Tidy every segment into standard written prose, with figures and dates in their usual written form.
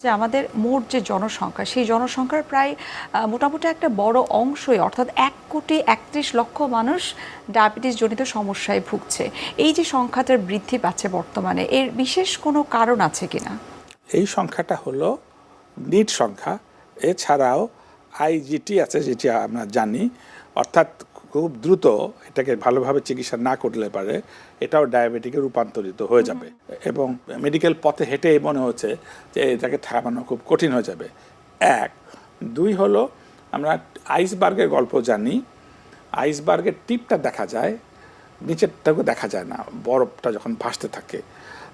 যে আমাদের মোট যে জনসংখ্যা সেই জনসংখ্যার প্রায় মোটামুটি একটা বড় অংশই অর্থাৎ 1,31,00,000 মানুষ ডায়াবেটিস জনিত সমস্যায় ভুগছে। এই যে সংখ্যাটার বৃদ্ধি পাচ্ছে বর্তমানে, এর বিশেষ কোনো কারণ আছে কিনা? এই সংখ্যাটা হলো নিট সংখ্যা। এছাড়াও আইজিটি আছে, যেটি আমরা জানি, অর্থাৎ খুব দ্রুত এটাকে ভালোভাবে চিকিৎসা না করলে পারে এটাও ডায়াবেটিকে রূপান্তরিত হয়ে যাবে এবং মেডিকেল পথে হেঁটেই মনে হচ্ছে যে এটাকে থামানো খুব কঠিন হয়ে যাবে। এক, দুই হলো আমরা আইসবার্গের গল্প জানি। আইসবার্গের টিপটা দেখা যায়, নিচেরটাকে দেখা যায় না। বরফটা যখন ভাসতে থাকে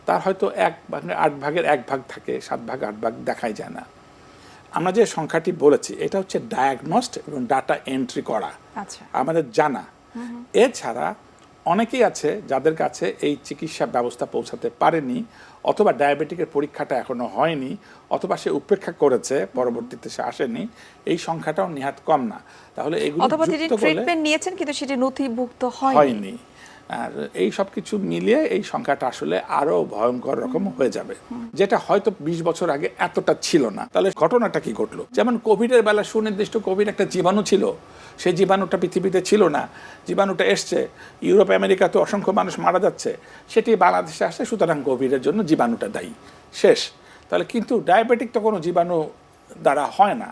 তার হয়তো 8/1 থাকে, 7/8 দেখাই যায় না। আমরা যে সংখ্যাটি বলেছি এটা হচ্ছে ডায়াগনস্ট এবং ডাটা এন্ট্রি করা, আমাদের জানা। এছাড়া অনেকেই আছে যাদের কাছে এই চিকিৎসা ব্যবস্থা পৌঁছাতে পারেনি, অথবা ডায়াবেটিকের পরীক্ষাটা এখনো হয়নি, অথবা সে উপেক্ষা করেছে, পরবর্তীতে সে আসেনি। এই সংখ্যাটাও নেহাত কম না। তাহলে এগুলো অথবা তিনি ট্রিটমেন্ট নিয়েছেন কিন্তু সেটি নথিভুক্ত হয়নি। আর এই সব কিছু মিলিয়ে এই সংখ্যাটা আসলে আরো ভয়ঙ্কর রকম হয়ে যাবে, যেটা হয়তো 20 বছর আগে এতটা ছিল না। তাহলে ঘটনাটা কি ঘটলো? যেমন কোভিডের বেলা সুনির্দিষ্ট কোভিড একটা জীবাণু ছিল, সেই জীবাণুটা পৃথিবীতে ছিল না, জীবাণুটা এসছে, ইউরোপ আমেরিকাতে অসংখ্য মানুষ মারা যাচ্ছে, সেটি বাংলাদেশে আসে, সুতরাং কোভিডের জন্য জীবাণুটা দায়ী, শেষ। তাহলে কিন্তু ডায়াবেটিক তো কোনো জীবাণু দ্বারা হয় না।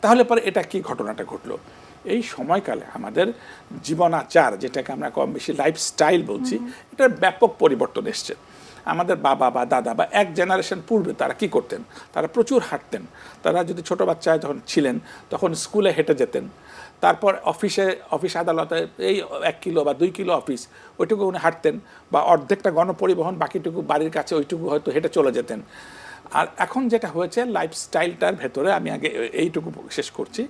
তাহলে পরে এটা কি ঘটনাটা ঘটলো? এই সময়কালে আমাদের জীবনাচার, যেটাকে আমরা কম বেশি লাইফস্টাইল বলছি, এটার ব্যাপক পরিবর্তন এসছে। আমাদের বাবা বা দাদা বা এক জেনারেশন পূর্বে তারা কি করতেন? তারা প্রচুর হাঁটতেন। তারা যদি ছোট বাচ্চা যখন ছিলেন তখন স্কুলে হেঁটে যেতেন, তারপর অফিস আদালতে এই 1 কিলো বা 2 কিলো অফিস, ওইটুকু উনি হাঁটতেন, বা অর্ধেকটা গণপরিবহন, বাকিটুকু বাড়ির কাছে, ওইটুকু হয়তো হেঁটে চলে যেতেন। আর এখন যেটা হয়েছে লাইফস্টাইলটার ভেতরে, আমি আগে এইটুকু শেষ করছি,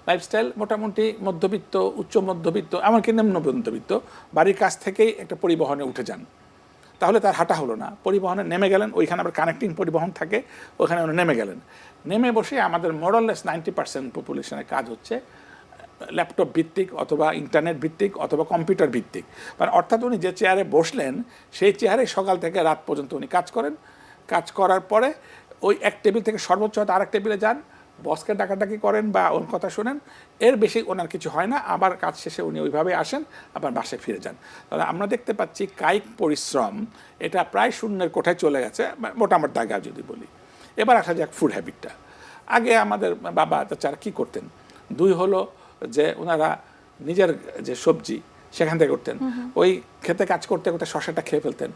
লাইফস্টাইল মোটামুটি মধ্যবিত্ত, উচ্চ মধ্যবিত্ত, এমনকি নিম্ন মধ্যবিত্ত বাড়ির কাছ থেকেই একটা পরিবহনে উঠে যান। তাহলে তার হাঁটা হলো না, পরিবহনে নেমে গেলেন, ওইখানে আবার কানেক্টিং পরিবহন থাকে, ওখানে উনি নেমে গেলেন। নেমে বসে আমাদের মোরাললেস 90% পপুলেশনের কাজ হচ্ছে ল্যাপটপ ভিত্তিক, অথবা ইন্টারনেট ভিত্তিক, অথবা কম্পিউটার ভিত্তিক। মানে অর্থাৎ উনি যে চেয়ারে বসলেন সেই চেয়ারে সকাল থেকে রাত পর্যন্ত উনি কাজ করেন। কাজ করার পরে ওই এক টেবিল থেকে সর্বোচ্চ হয়তো আরেক টেবিলে যান, বসকে ডাকাডাকি করেন বা ওর কথা শোনেন, এর বেশি ওনার কিছু হয় না। আবার কাজ শেষে উনি ওইভাবে আসেন, আবার বাসায় ফিরে যান। তাহলে আমরা দেখতে পাচ্ছি কায়িক পরিশ্রম এটা প্রায় শূন্যের কোঠায় চলে গেছে, মোটামুটি দাগা যদি বলি। এবার আসা যাক ফুড হ্যাবিটটা। আগে আমাদের বাবা চাচারা কী করতেন? দুই হলো যে ওনারা নিজের যে সবজি সেখান থেকে করতেন, ওই খেতে কাজ করতে করতে শশাটা খেয়ে ফেলতেন,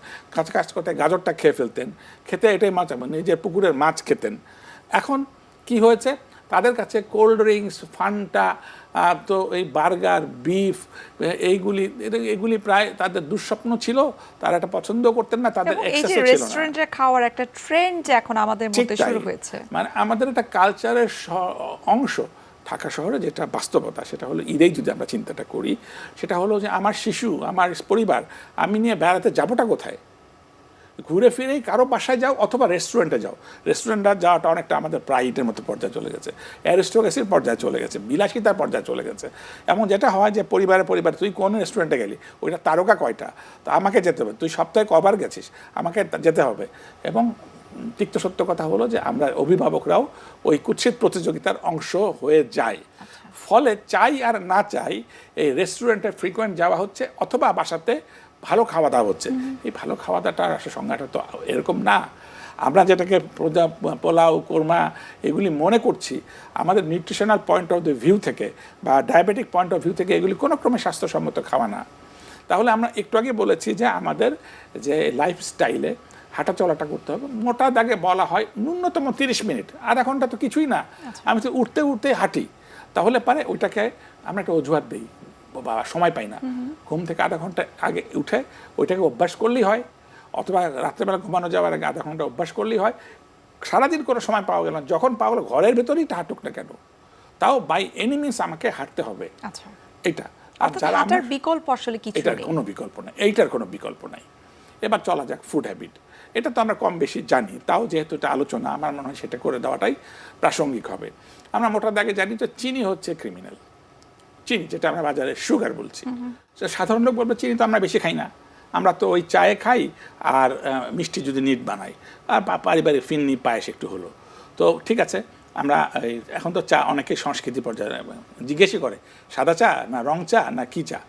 কাজ করতে গাজরটা খেয়ে ফেলতেন, খেতে এটাই মাছ, নিজের পুকুরের মাছ খেতেন। এখন কি হয়েছে? তাদের কাছে কোল্ড ড্রিঙ্কস, ফান্টা, তো এই বার্গার, বিফ, এইগুলি প্রায় তাদের দুঃস্বপ্ন ছিল। তারা এটা পছন্দ করতেন না, তাদের এক্সেসও ছিল না। রেস্টুরেন্টে খাওয়ার একটা ট্রেন্ড এখন আমাদের মধ্যে শুরু হয়েছে, মানে আমাদের একটা কালচারের অংশ। ঢাকা শহরে যেটা বাস্তবতা, সেটা হলো ঈদেই যদি আমরা চিন্তাটা করি, সেটা হলো যে আমার শিশু, আমার পরিবার, আমি নিয়ে বেড়াতে যাবোটা কোথায়? ঘুরে ফিরেই কারো বাসায় যাও, অথবা রেস্টুরেন্টে যাও। রেস্টুরেন্টে যাওয়াটা অনেকটা আমাদের প্রাইডের মতো পর্যায়ে চলে গেছে, অ্যারিস্টোক্রেসির পর্যায়ে চলে গেছে, বিলাসিতার পর্যায়ে চলে গেছে। এমন যেটা হয় যে পরিবার তুই কোন রেস্টুরেন্টে গেলি, ওইটা তারকা কয়টা, তো আমাকে যেতে হবে, তুই সপ্তাহে কবার গেছিস, আমাকে যেতে হবে। এবং তিক্ত সত্য কথা হলো যে আমরা অভিভাবকরাও ওই কুৎসিত প্রতিযোগিতার অংশ হয়ে যায়। ফলে চাই আর না চাই এই রেস্টুরেন্টে ফ্রিকোয়েন্ট যাওয়া হচ্ছে, অথবা বাসাতে ভালো খাওয়া দাওয়া হচ্ছে। এই ভালো খাওয়া দাওয়াটা আসলে সংজ্ঞাটা তো এরকম না। আমরা যেটাকে পোলাও, কোরমা এগুলি মনে করছি, আমাদের nutritional point of the view থেকে বা ডায়াবেটিক পয়েন্ট অফ ভিউ থেকে এগুলি কোনো ক্রমে স্বাস্থ্যসম্মত খাওয়া না। তাহলে আমরা একটু আগে বলেছি যে আমাদের যে লাইফস্টাইলে হাঁটা চলাটা করতে হবে। মোটা দাগে বলা হয় ন্যূনতম 30 মিনিট, আধা ঘন্টা তো কিছুই না। আমি তো উঠতে উঠতে হাঁটি, তাহলে পারে ওইটাকে আমরা একটা অজুহাত দিই, বাবা সময় পাই না। ঘুম থেকে আধা ঘন্টা আগে উঠে ওইটাকে অভ্যাস করলেই হয়, অথবা রাত্রেবেলা ঘুমানো যাওয়ার আগে আধা ঘন্টা অভ্যাস করলেই হয়। সারাদিন কোনো সময় পাওয়া গেল না, যখন পাওয়া গেল ঘরের ভেতরেই হাঁটুক না কেন, তাও বাই এনি মিনস আমাকে হাঁটতে হবে। এটা আর যারা হাঁটার বিকল্প আসলে কিছু নেই, এটার কোনো বিকল্প নাই, এইটার কোনো বিকল্প নাই। এবার চলা যাক ফুড হ্যাবিট। এটা তো আমরা কম বেশি জানি, তাও যেহেতু এটা আলোচনা, আমার মনে হয় সেটা করে দেওয়াটাই প্রাসঙ্গিক হবে। আমরা মোটা দাগে জানি তো চিনি হচ্ছে ক্রিমিনাল। চিনি, যেটা আমরা বাজারে সুগার বলছি, সাধারণ লোক বলবে চিনি তো আমরা বেশি খাই না, আমরা তো ওই চায়ে খাই আর মিষ্টি যদি নিট বানাই, আর পারিবারিক ফিন্নি পায়েস একটু হলো। তো ঠিক আছে, আমরা এখন তো চা অনেকে সংস্কৃতি পর্যায়ে জিজ্ঞেসই করে সাদা চা না রং চা না কি চা,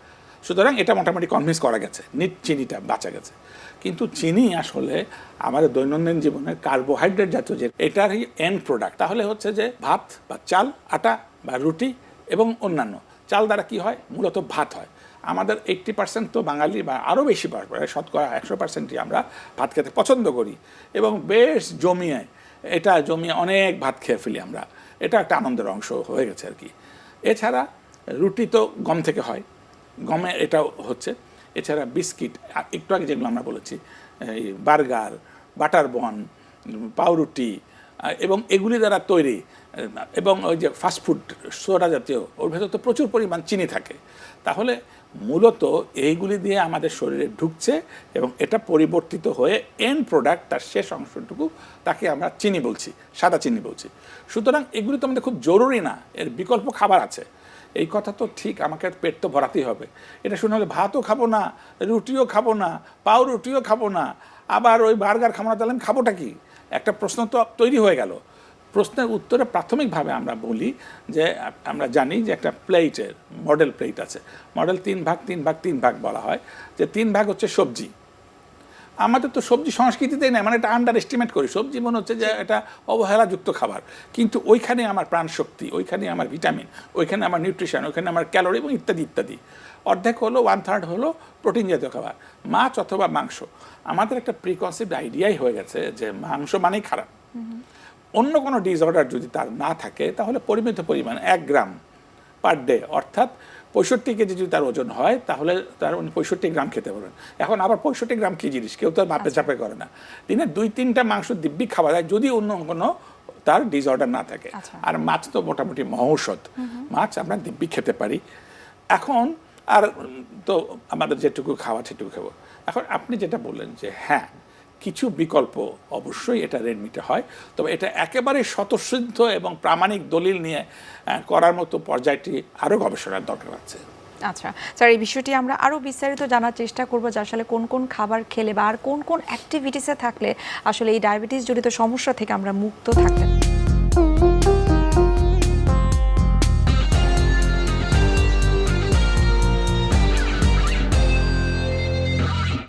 সুতরাং এটা মোটামুটি কনভিন্স করা গেছে, চিনিটা বাঁচা গেছে। কিন্তু চিনি আসলে আমাদের দৈনন্দিন জীবনে কার্বোহাইড্রেট জাতীয় যে এটারই এন্ড প্রোডাক্ট। তাহলে হচ্ছে যে ভাত বা চাল, আটা বা রুটি এবং অন্যান্য চাল দ্বারা কি হয়, মূলত ভাত হয়। আমাদের 80% তো বাঙালি বা আরও বেশি শতকরা 100%ই আমরা ভাত খেতে পছন্দ করি এবং বেশ জমিয়ে অনেক ভাত খেয়ে ফেলি আমরা। এটা একটা আনন্দের অংশ হয়ে গেছে আর কি। এছাড়া রুটি তো গম থেকে হয়, গমে এটাও হচ্ছে। এছাড়া বিস্কিট, একটু আগে যেগুলো আমরা বলেছি, এই বার্গার, বাটার বন, পাউরুটি এবং এগুলি দ্বারা তৈরি, এবং ওই যে ফাস্টফুড সোডা জাতীয়, ওর ভেতর তো প্রচুর পরিমাণ চিনি থাকে। তাহলে মূলত এইগুলি দিয়ে আমাদের শরীরে ঢুকছে এবং এটা পরিবর্তিত হয়ে এন্ড প্রোডাক্ট, তার শেষ অংশটুকু, তাকে আমরা চিনি বলছি, সাদা চিনি বলছি। সুতরাং এগুলি তো আমাদের খুব জরুরি না, এর বিকল্প খাবার আছে। এই কথা তো ঠিক, আমাকে পেট তো ভরাতেই হবে। এটা শুনে হলে ভাতও খাবো না, রুটিও খাবো না, পাউরুটিও খাবো না, আবার ওই বার্গার খাবো না, তাহলে আমি খাবোটা কি? একটা প্রশ্ন তো তৈরি হয়ে গেল। প্রশ্নের উত্তরে প্রাথমিকভাবে আমরা বলি যে আমরা জানি যে একটা প্লেটের মডেল প্লেট আছে, মডেল 3 ভাগ 3 ভাগ 3 ভাগ বলা হয়, যে 3 ভাগ হচ্ছে সবজি। আমাদের তো সবজি সংস্কৃতিতেই নেই, মানে এটা আন্ডার এস্টিমেট করি। সবজি মনে হচ্ছে যে এটা অবহেলাযুক্ত খাবার, কিন্তু ওইখানে আমার প্রাণশক্তি, ওইখানে আমার ভিটামিন, ওইখানে আমার নিউট্রিশন, ওইখানে আমার ক্যালোরি এবং ইত্যাদি ইত্যাদি। অর্ধেক হলো, 1/3 হলো প্রোটিন জাতীয় খাবার, মাছ অথবা মাংস। আমাদের একটা প্রিকনসেপ্ট আইডিয়াই হয়ে গেছে যে মাংস মানেই খারাপ। অন্য কোনো ডিসঅর্ডার যদি তার না থাকে, তাহলে পরিমিত পরিমাণ 1 গ্রাম পার ডে, অর্থাৎ 65 কেজি যদি তার ওজন হয়, তাহলে তার 65 গ্রাম খেতে পারবেন। এখন আবার 65 গ্রাম কি জিনিস, কেউ তো মাপে চাপে করে না। দিনে 2-3টা মাংস দিব্যি খাওয়া যায় যদি অন্য কোনো তার ডিসঅর্ডার না থাকে। আর মাছ তো মোটামুটি মহৌষধ, মাছ আমরা দিব্যি খেতে পারি। এখন আর তো আমাদের যেটুকু খাওয়া সেটুকু খাবো। এখন আপনি যেটা বললেন যে হ্যাঁ, কিছু বিকল্প অবশ্যই এটা রেডমিটে হয়, তবে এটা একেবারে স্বতঃসিদ্ধ এবং প্রামাণিক দলিল নিয়ে করার মতো পর্যায়টি আরও গবেষণার দরকার আছে। আচ্ছা স্যার, এই বিষয়টি আমরা আরও বিস্তারিত জানার চেষ্টা করবো যে আসলে কোন কোন খাবার খেলে বা আর কোন কোন অ্যাক্টিভিটিসে থাকলে আসলে এই ডায়াবেটিস জনিত সমস্যা থেকে আমরা মুক্ত থাকতে